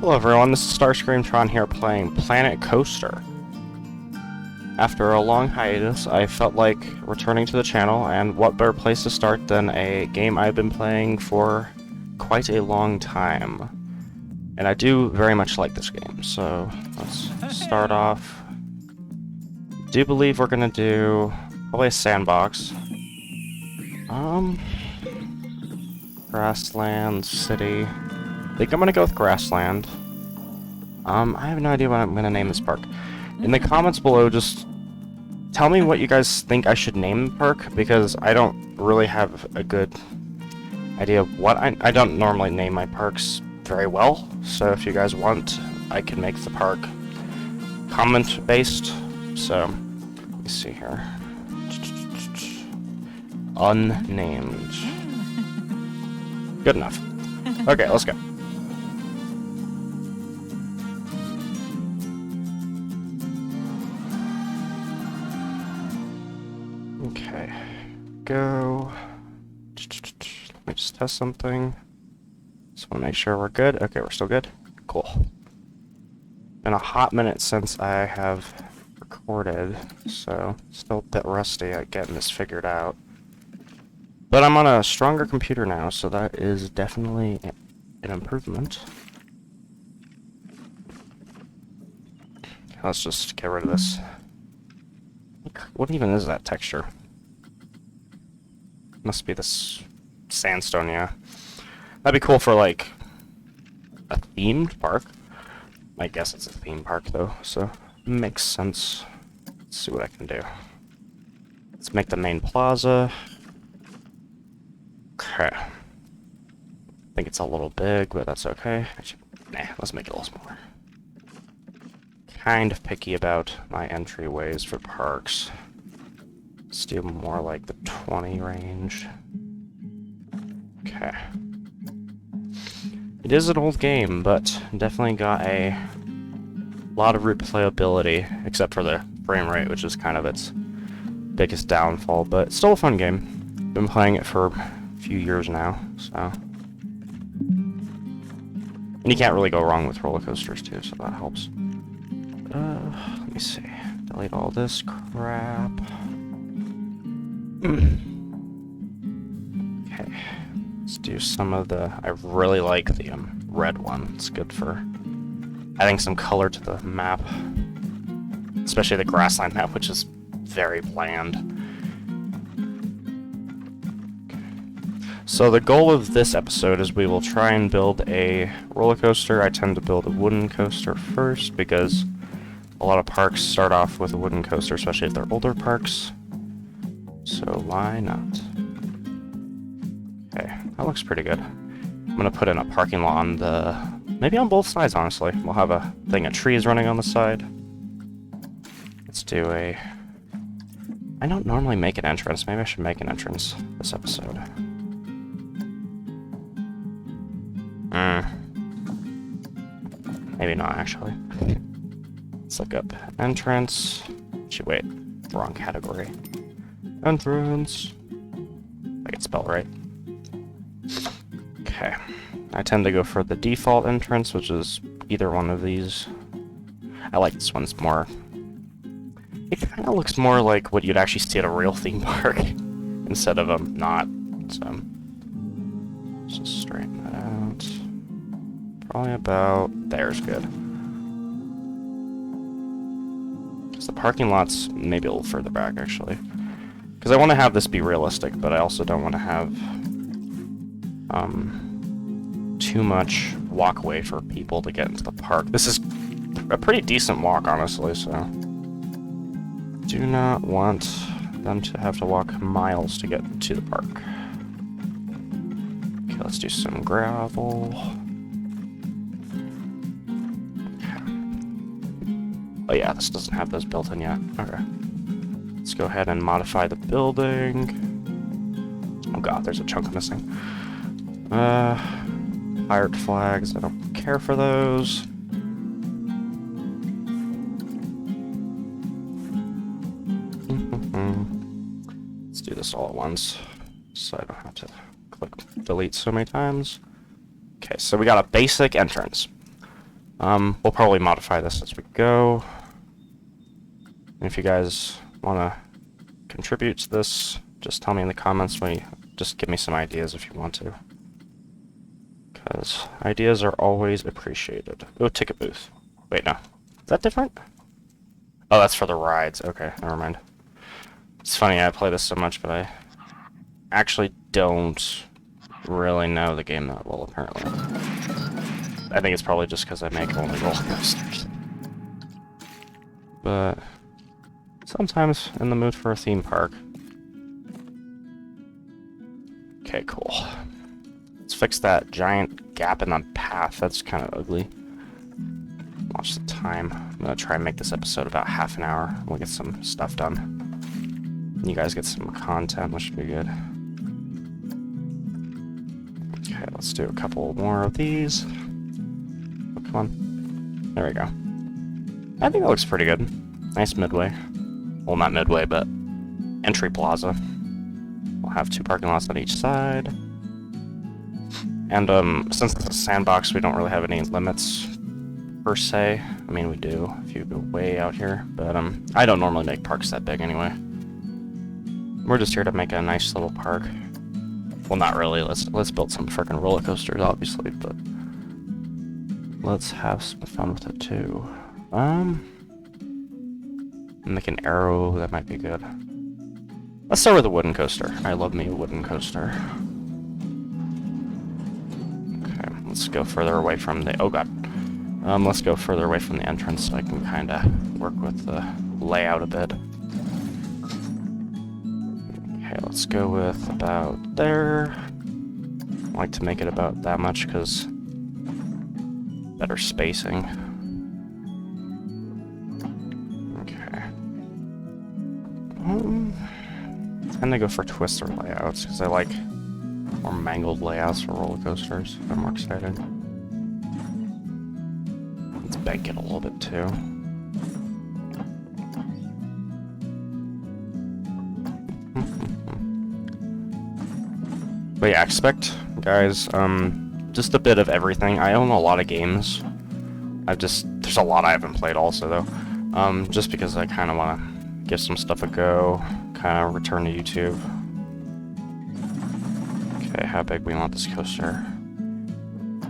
Hello everyone, this is Starscreamtron here playing Planet Coaster. After a long hiatus, I felt like returning to the channel, and what better place to start than a game I've been playing for quite a long time. And I do very much like this game, so let's start off. Do believe we're gonna do probably a sandbox. Grassland, city. I think I'm gonna go with Grassland. I have no idea what I'm gonna name this park. In the comments below, just tell me what you guys think I should name the park, because I don't really have a good idea of what I don't normally name my parks very well, so if you guys want, I can make the park comment-based. So, let me see here. Unnamed. Good enough. Okay, let's go. Okay, go. Let me just test something. Just want to make sure we're good. Okay, we're still good. Cool. Been a hot minute since I have recorded, so still a bit rusty at getting this figured out. But I'm on a stronger computer now, so that is definitely an improvement. Let's just get rid of this. What even is that texture? Must be this sandstone, yeah. That'd be cool for, like, a themed park. I guess it's a theme park, though, so makes sense. Let's see what I can do. Let's make the Main Plaza. Okay. I think it's a little big, but that's okay. Nah, let's make it a little smaller. Kind of picky about my entryways for parks. Let's do more like the 20 range. Okay. It is an old game, but definitely got a lot of replayability, except for the frame rate, which is kind of its biggest downfall, but it's still a fun game. Been playing it for a few years now, so. And you can't really go wrong with roller coasters too, so that helps. Let me see. Delete all this crap. Okay. Let's do some of the... I really like the red one. It's good for adding some color to the map. Especially the grassland map, which is very bland. So the goal of this episode is we will try and build a roller coaster. I tend to build a wooden coaster first because a lot of parks start off with a wooden coaster, especially if they're older parks. So why not? Okay, that looks pretty good. I'm gonna put in a parking lot on the... maybe on both sides, honestly. We'll have a thing of trees running on the side. Let's do a... I don't normally make an entrance. Maybe I should make an entrance this episode. Maybe not, actually. Let's look up entrance. Should wait, wrong category. Entrance. I can spell right. Okay. I tend to go for the default entrance, which is either one of these. I like this one. It's more... it kind of looks more like what you'd actually see at a real theme park instead of not. So let's just straighten that out. Probably about there's good. Because the parking lot's maybe a little further back, actually. Because I want to have this be realistic, but I also don't want to have too much walkway for people to get into the park. This is a pretty decent walk, honestly, so do not want them to have to walk miles to get to the park. Okay, let's do some gravel. Oh yeah, this doesn't have those built in yet. Okay. Let's go ahead and modify the building. Oh god, there's a chunk missing. Pirate flags, I don't care for those. Let's do this all at once, so I don't have to click delete so many times. Okay, so we got a basic entrance. We'll probably modify this as we go. And if you guys want to contribute to this, just tell me in the comments. Just give me some ideas if you want to. Because ideas are always appreciated. Oh, ticket booth. Wait, no. Is that different? Oh, that's for the rides. Okay, never mind. It's funny, I play this so much, but I actually don't really know the game that well, apparently. I think it's probably just because I make only roller coasters. But sometimes in the mood for a theme park. Okay, cool. Let's fix that giant gap in the path. That's kind of ugly. Watch the time. I'm gonna try and make this episode about half an hour. We'll get some stuff done. You guys get some content, which should be good. Okay, let's do a couple more of these. Oh, come on. There we go. I think that looks pretty good. Nice midway. Well, not midway, but entry plaza. We'll have 2 parking lots on each side. And since it's a sandbox, we don't really have any limits per se. I mean, we do if you go way out here, but I don't normally make parks that big anyway. We're just here to make a nice little park. Well, not really. Let's build some freaking roller coasters, obviously, but let's have some fun with it too. Make an arrow. That might be good. Let's start with a wooden coaster. I love me a wooden coaster. Okay, let's go further away from the... Oh god. Let's go further away from the entrance so I can kind of work with the layout a bit. Okay, let's go with about there. I like to make it about that much because better spacing. Okay. I tend to go for twister layouts because I like more mangled layouts for roller coasters. I'm more excited. Let's bank it a little bit too. But yeah, expect, guys, just a bit of everything. I own a lot of games. There's a lot I haven't played also, though. Just because I kind of want to give some stuff a go, kind of return to YouTube. Okay, how big we want this coaster?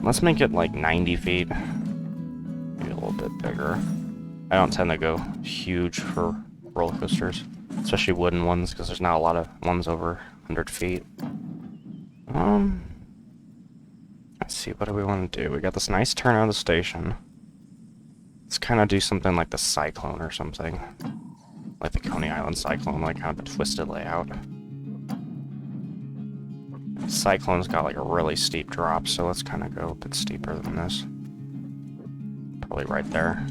Let's make it like 90 feet. Maybe a little bit bigger. I don't tend to go huge for roller coasters, especially wooden ones, because there's not a lot of ones over 100 feet. Let's see, what do we want to do? We got this nice turn out of the station. Let's kind of do something like the Cyclone or something. Like the Coney Island Cyclone, like kind of a twisted layout. Cyclone's got like a really steep drop, so let's kind of go a bit steeper than this. Probably right there.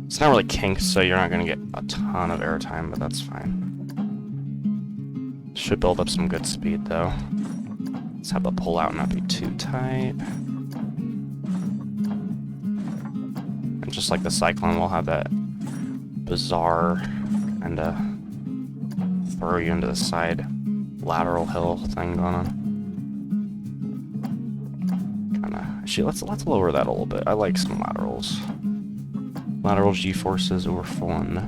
It's not really kinked, so you're not going to get a ton of airtime, but that's fine. Should build up some good speed, though. Let's have the pull-out not be too tight. And just like the Cyclone, we'll have that bizarre kind of throw you into the side lateral hill thing going on. Kind of. Actually, let's lower that a little bit. I like some laterals. Lateral G-forces are fun.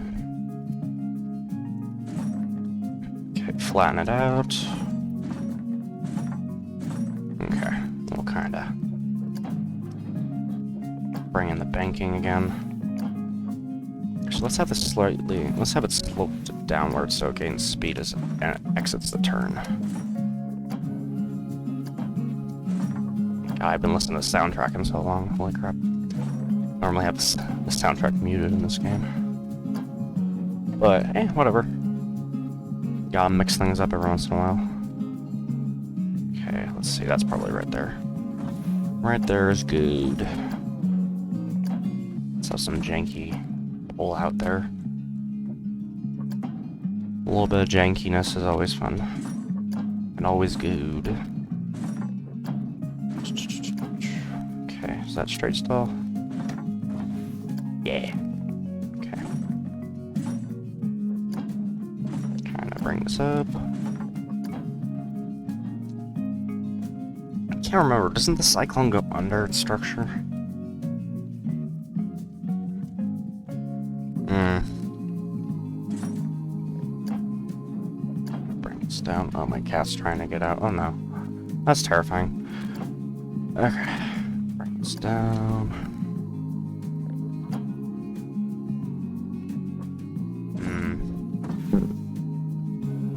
Okay, flatten it out. Okay, we'll kind of bring in the banking again. So let's have this let's have it sloped downward so it gains speed as it exits the turn. God, I've been listening to the soundtrack in so long, holy crap. I normally have the soundtrack muted in this game. But, whatever. Gotta mix things up every once in a while. Okay, let's see, that's probably right there. Right there is good. Let's have some janky pull out there. A little bit of jankiness is always fun. And always good. Okay, is that straight stall? Yeah. Okay. Kind of bring this up. I can't remember. Doesn't the Cyclone go under its structure? Oh, my cat's trying to get out. Oh no. That's terrifying. Okay. Bring this down.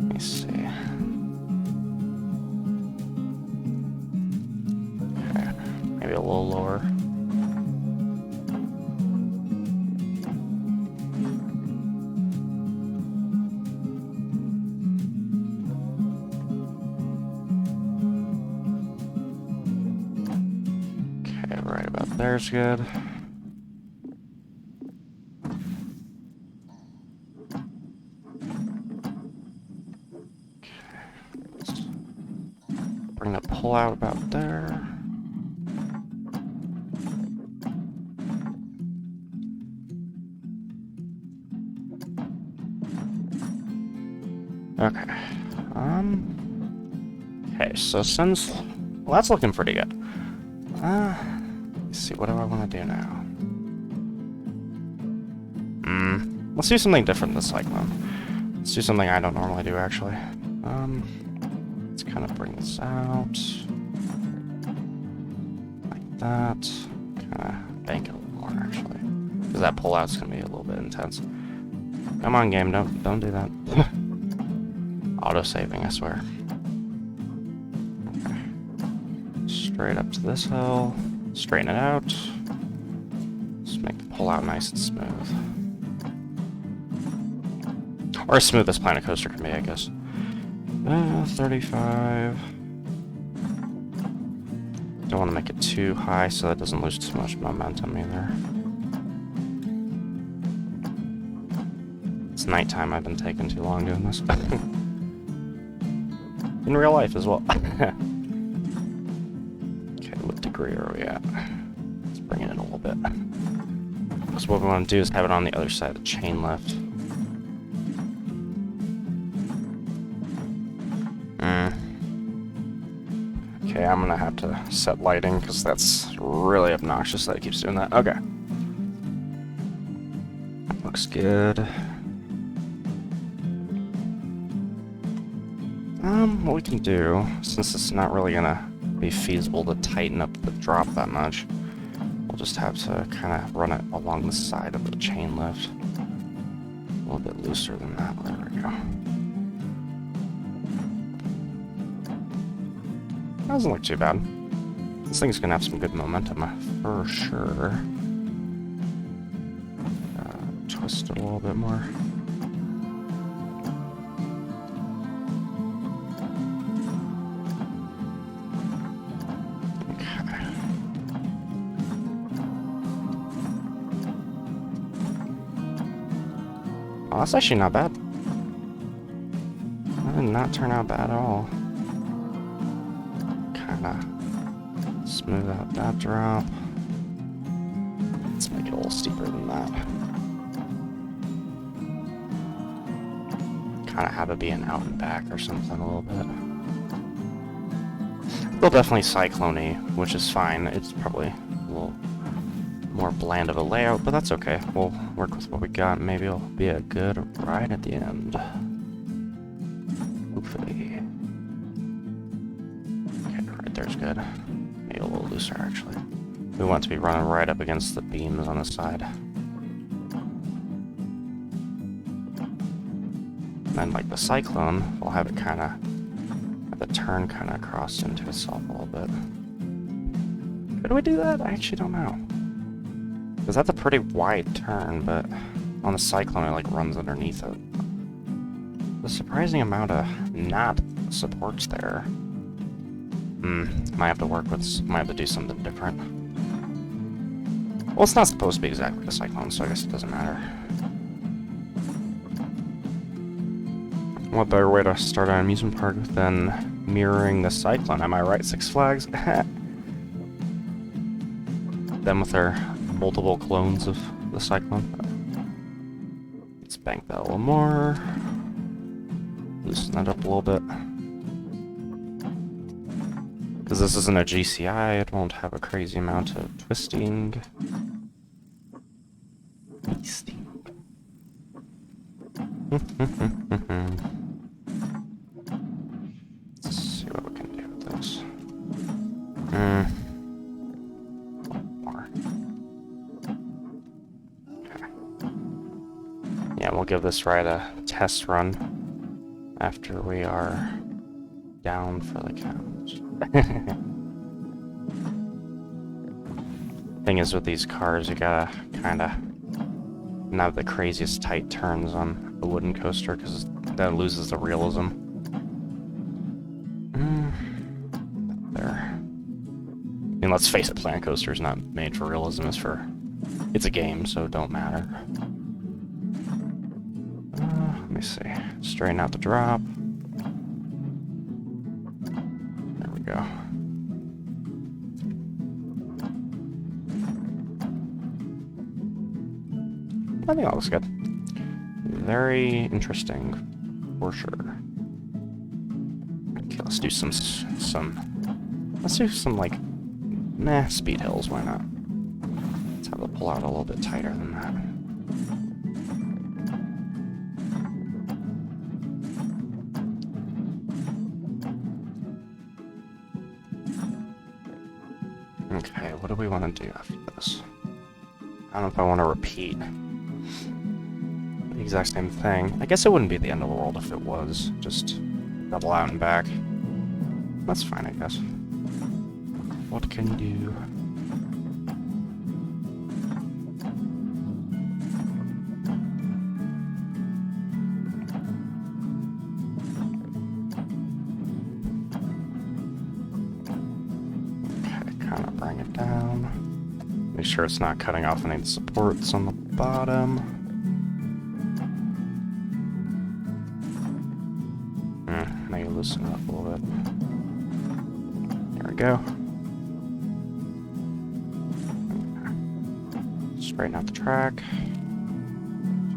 Let me see. Okay. Maybe a little lower. Right about there's good. Okay. Let's bring the pull out about there. Okay. Okay, so since... Well, that's looking pretty good. Let's see, what do I want to do now? Let's do something different this cyclone. Let's do something I don't normally do, actually. Let's kind of bring this out. Like that. Kind of bank it a little more, actually. Because that pull-out's going to be a little bit intense. Come on, game, don't do that. Auto-saving, I swear. Okay. Straight up to this hill. Straighten it out. Just make the pull-out nice and smooth. Or as smooth as Planet Coaster can be, I guess. 35. Don't want to make it too high so that doesn't lose too much momentum either. It's nighttime, I've been taking too long doing this. In real life as well. Okay, what degree are we at? Let's bring it in a little bit. Because what we want to do is have it on the other side of the chain lift. Okay, I'm gonna have to set lighting because that's really obnoxious that it keeps doing that. Okay. Looks good. What we can do, since it's not really gonna be feasible to tighten up the drop that much, we'll just have to kind of run it along the side of the chain lift. A little bit looser than that. There we go. Doesn't look too bad. This thing's gonna have some good momentum for sure. Twist it a little bit more. Okay. Oh, that's actually not bad. That did not turn out bad at all. Smooth out that drop. Let's make it a little steeper than that. Kind of have it be an out and back or something a little bit. Still definitely cyclone-y, which is fine. It's probably a little more bland of a layout, but that's okay. We'll work with what we got. Maybe it'll be a good ride at the end. Hopefully. Okay, right there's good. Maybe a little looser, actually. We want to be running right up against the beams on the side. And then, like the cyclone, we'll have it kind of, have the turn kind of crossed into itself a little bit. Could we do that? I actually don't know. Because that's a pretty wide turn, but on the cyclone it like runs underneath it. The surprising amount of not supports there. Might have to work with, might have to do something different. Well, it's not supposed to be exactly a cyclone, so I guess it doesn't matter. What better way to start an amusement park than mirroring the cyclone? Am I right, Six Flags? Them with their multiple clones of the cyclone. Let's bank that a little more. Loosen that up a little bit. Because this isn't a GCI, it won't have a crazy amount of twisting. give this ride a test run after we are down for the count. Thing is, with these cars, you gotta kinda not have the craziest tight turns on the wooden coaster, because that loses the realism. There. I mean, let's face it, Planet Coaster is not made for realism, it's a game, so it don't matter. Let me see. Straighten out the drop. There we go. I think that looks good. Very interesting, for sure. Okay, let's do some, like, speed hills, why not? Let's have it pull out a little bit tighter than that. Okay, what do we want to do after this? I don't know if I want to repeat the exact same thing. I guess it wouldn't be the end of the world if it was. Just double out and back. That's fine, I guess. What can you do? Okay, kind of bring it down. Make sure it's not cutting off any of the supports on the bottom. Maybe loosen it up a little bit. There we go. Straighten out the track.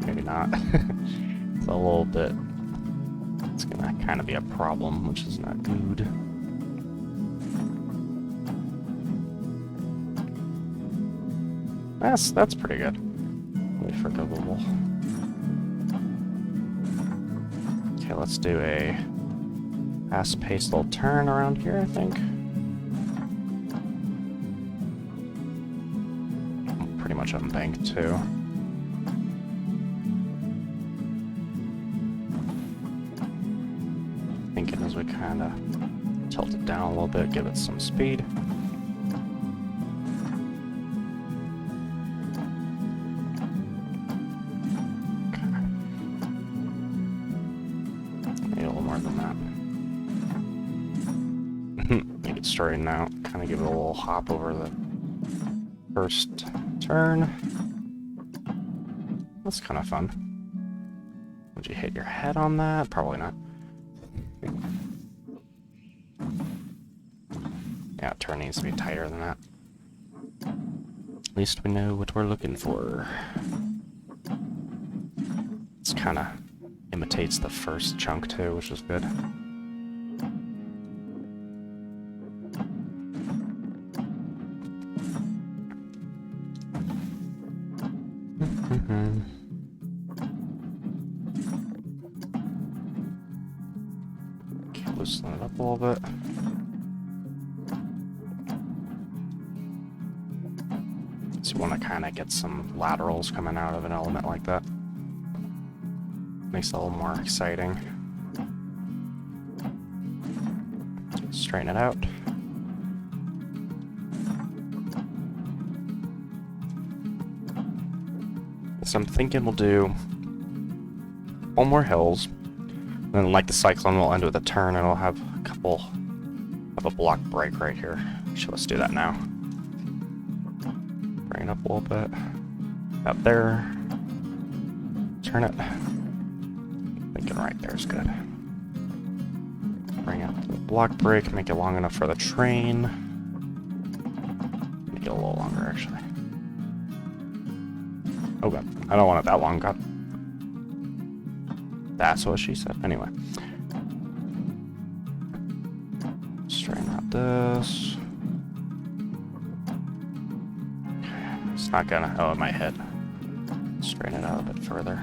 Maybe not. It's a little bit... It's gonna kind of be a problem, which is not good. That's pretty good. Really forgivable. Okay, let's do a fast-paced little turn around here, I think. Pretty much unbanked, too. Thinking as we kind of tilt it down a little bit, give it some speed. Straighten out, kind of give it a little hop over the first turn. That's kind of fun. Would you hit your head on that? Probably not. Yeah, turn needs to be tighter than that. At least we know what we're looking for. It's kind of imitates the first chunk too, which is good. Okay, loosen it up a little bit. So you want to kind of get some laterals coming out of an element like that. Makes it a little more exciting. Straighten it out. So I'm thinking we'll do one more hills, and then like the cyclone, we'll end with a turn, and we'll have a block break right here. So let's do that now. Bring it up a little bit. Up there. Turn it. Thinking right there is good. Bring up the block break, make it long enough for the train. Make it a little longer, actually. Oh god, I don't want it that long, god. That's what she said. Anyway. Straighten out this. It's not gonna... Oh, it might hit. Straighten it out a bit further.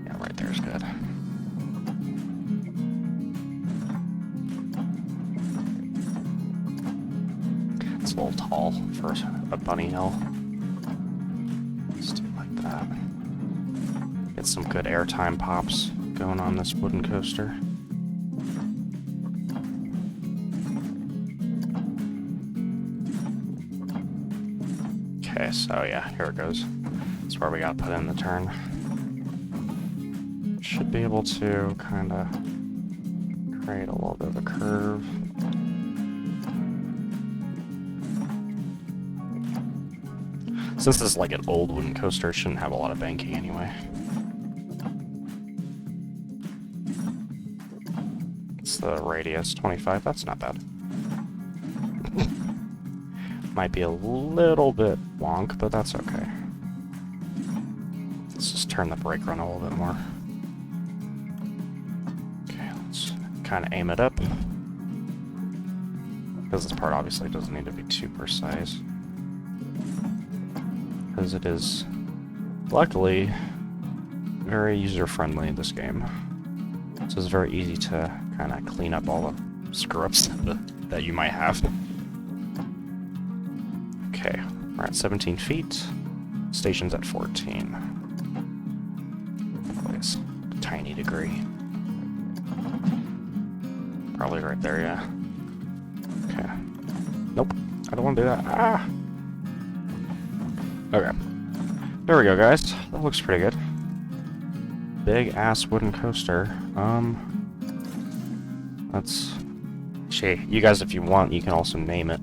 Yeah, right there's good. It's a little tall for a bunny hill. Let's do it like that. Get some good airtime pops going on this wooden coaster. Okay, so yeah, here it goes. That's where we gotta put in the turn. Should be able to kind of create a little bit of a curve. Since this is like an old wooden coaster, it shouldn't have a lot of banking anyway. It's the radius, 25, that's not bad. Might be a little bit wonk, but that's okay. Let's just turn the brake run a little bit more. Okay, let's kind of aim it up. Because this part obviously doesn't need to be too precise. Because it is, luckily, very user-friendly in this game. So it's very easy to kind of clean up all the screw-ups that you might have. Okay, we're at 17 feet. Station's at 14. Place, tiny degree. Probably right there, yeah. Okay. Nope, I don't want to do that. Ah! Okay. There we go, guys. That looks pretty good. Big-ass wooden coaster. Let's... Actually, you guys, if you want, you can also name it.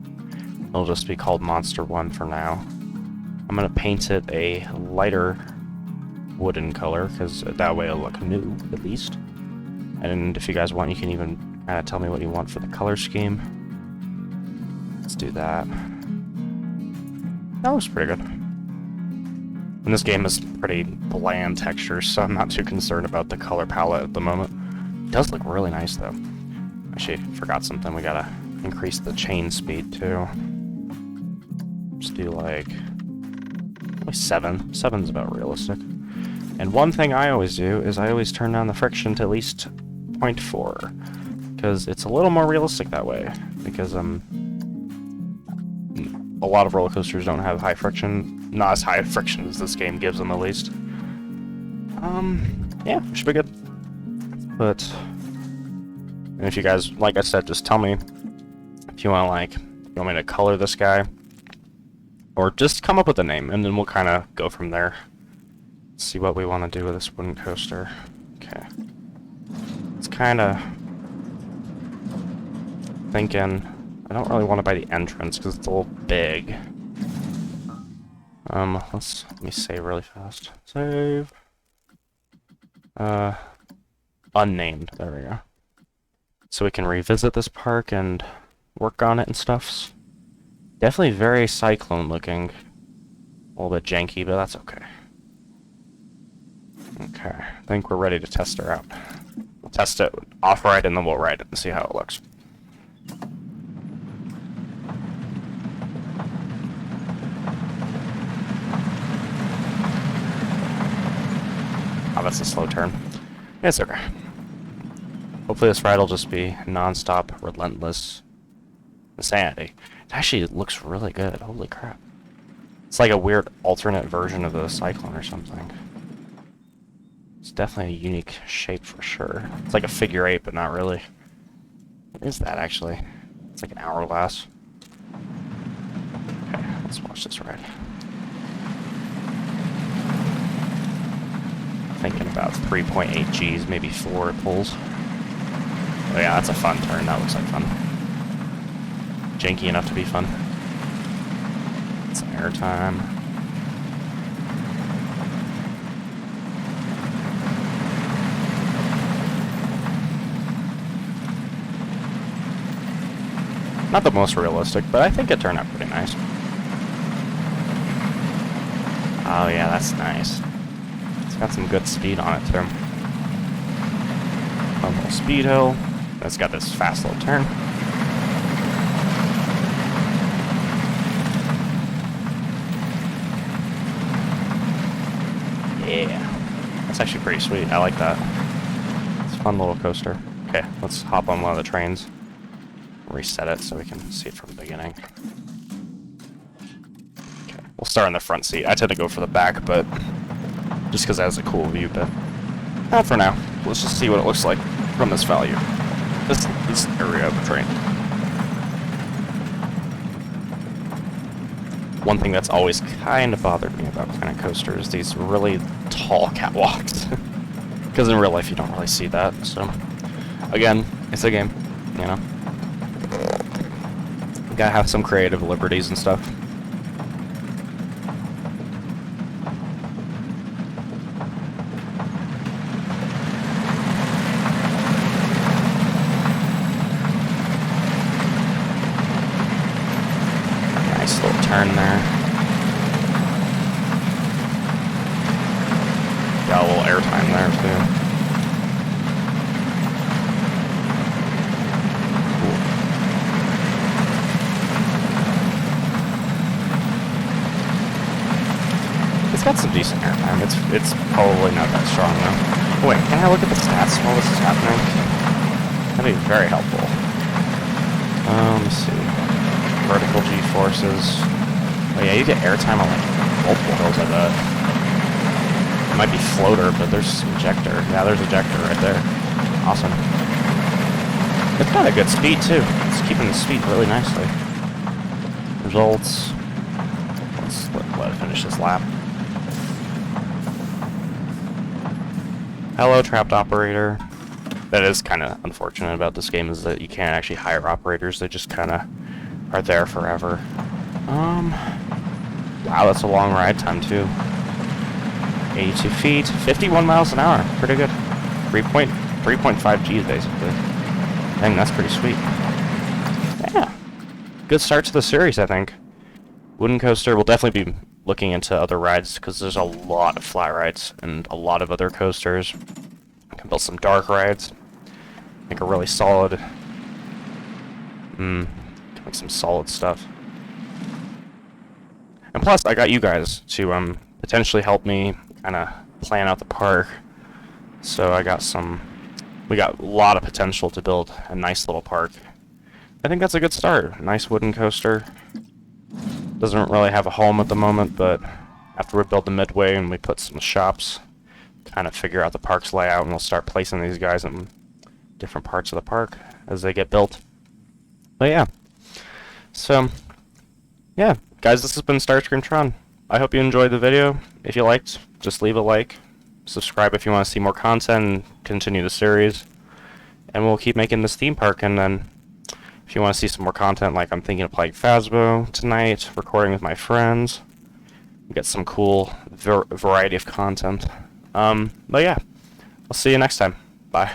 It'll just be called Monster 1 for now. I'm gonna paint it a lighter wooden color, because that way it'll look new, at least. And if you guys want, you can even kind of tell me what you want for the color scheme. Let's do that. That looks pretty good. And this game is pretty bland textures, so I'm not too concerned about the color palette at the moment. It does look really nice, though. Actually, forgot something. We gotta increase the chain speed, too. Just do, like 7. 7's about realistic. And one thing I always do is I always turn down the friction to at least 0.4. Because it's a little more realistic that way. Because, a lot of roller coasters don't have high friction. Not as high friction as this game gives them, at least. Yeah, it should be good. But, and if you guys, like I said, just tell me if you want, you want me to color this guy, or just come up with a name, and then we'll kind of go from there. See what we want to do with this wooden coaster. Okay. It's kind of thinking, I don't really want it by the entrance, because it's a little big. Let me save really fast. Save. Unnamed. There we go. So we can revisit this park and work on it and stuff. Definitely very Cyclone looking. A little bit janky, but that's okay. Okay, I think we're ready to test her out. We'll test it off-ride and then we'll ride it and see how it looks. Oh, that's a slow turn. It's okay. Hopefully this ride will just be non-stop, relentless insanity. It actually looks really good. Holy crap. It's like a weird alternate version of the Cyclone or something. It's definitely a unique shape for sure. It's like a figure 8, but not really. What is that, actually? It's like an hourglass. Okay, let's watch this ride. Thinking about 3.8 Gs, maybe 4 it pulls. Oh yeah, that's a fun turn. That looks like fun. Janky enough to be fun. Some airtime. Not the most realistic, but I think it turned out pretty nice. Oh yeah, that's nice. It's got some good speed on it, too. A little speed hill. It's got this fast little turn. Yeah. That's actually pretty sweet. I like that. It's a fun little coaster. Okay, let's hop on one of the trains. Reset it so we can see it from the beginning. Okay, we'll start in the front seat. I tend to go for the back, but just because it has a cool view, but not for now. Let's just see what it looks like from this value. This area of the train. One thing that's always kind of bothered me about Planet Coaster is these really tall catwalks. Because in real life you don't really see that, so... Again, it's a game, you know? You gotta have some creative liberties and stuff. Nice little turn there. Got a little airtime there too. Cool. It's got some decent airtime. It's probably not that strong though. Oh, wait, can I look at the stats while this is happening? That'd be very helpful. Let me see. Vertical G-forces. Oh yeah, you get airtime on like multiple hills, I bet. It might be floater, but there's ejector. Yeah, there's ejector right there. Awesome. It's got a good speed too. It's keeping the speed really nicely. Results. Let's let it finish this lap. Hello, trapped operator. That is kind of unfortunate about this game, is that you can't actually hire operators. They just kind of are there forever. Wow, that's a long ride time too. 82 feet, 51 miles an hour. Pretty good. 3.5 G's basically. Dang, that's pretty sweet. Yeah. Good start to the series, I think. Wooden Coaster will definitely be looking into other rides, because there's a lot of flat rides and a lot of other coasters. I can build some dark rides. Make a really solid... make some solid stuff. And plus, I got you guys to potentially help me kind of plan out the park. So we got a lot of potential to build a nice little park. I think that's a good start. Nice wooden coaster. Doesn't really have a home at the moment, but after we build the midway and we put some shops, kind of figure out the park's layout, and we'll start placing these guys in different parts of the park as they get built. But yeah. So, yeah, guys, this has been Starscream I hope you enjoyed the video. If you liked, just leave a like. Subscribe if you want to see more content and continue the series. And we'll keep making this theme park, and then if you want to see some more content, like I'm thinking of playing Phasmo tonight, recording with my friends, get some cool variety of content. But yeah, I'll see you next time. Bye.